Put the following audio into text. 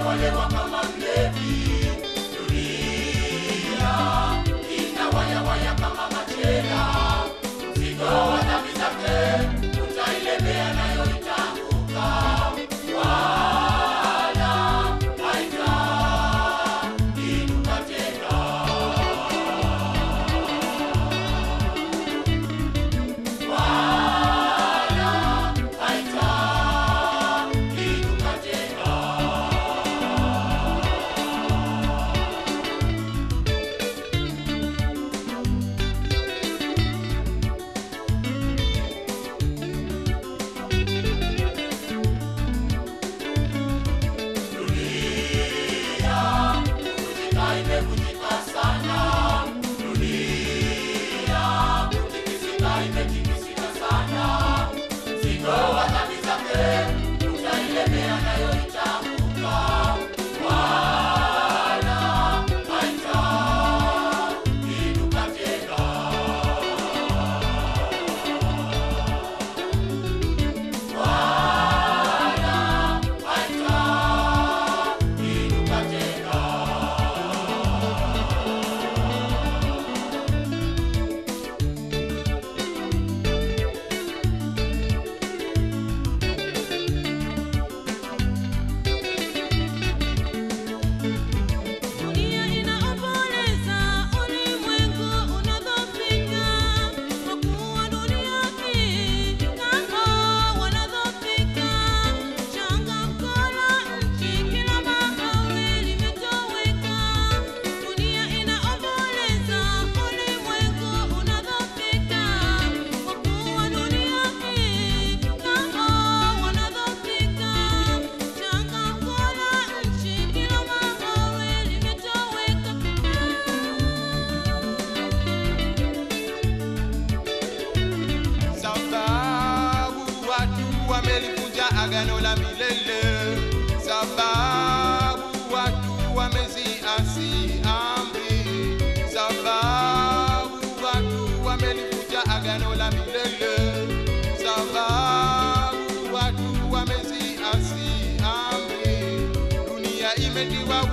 walewa kama mlevi. Dunia inawayawaya kama machela. Mzigo wa dhambi zake utailemea nayo itaanguka. Wala haitainuka tena. Wala haitainuka tena. Imevunjika sana. Dunia kutikisika, imetikisika sana. Mzigo wa dhambi zake utailemea nayo itaanguka. Wala haitainuka tena. Wala haitainuka tena. Dunia inaomboleza, ulimwengu unadhoofika, kwa kuwa dunia hii nao wanadhoofika. Changamko la nchi kila mahali limetoweka. Dunia inaomboleza, ulimwengu unadhoofika, kwa kuwa dunia hii nao wanadhoofika. Changamko la nchi kila mahali limetoweka. Sababu watu wamelivunja agano la milele. Sababu watu wameziasi amri. Sababu watu wamelivunja agano la milele. Sababu watu wameziasi amri. Dunia imetiwa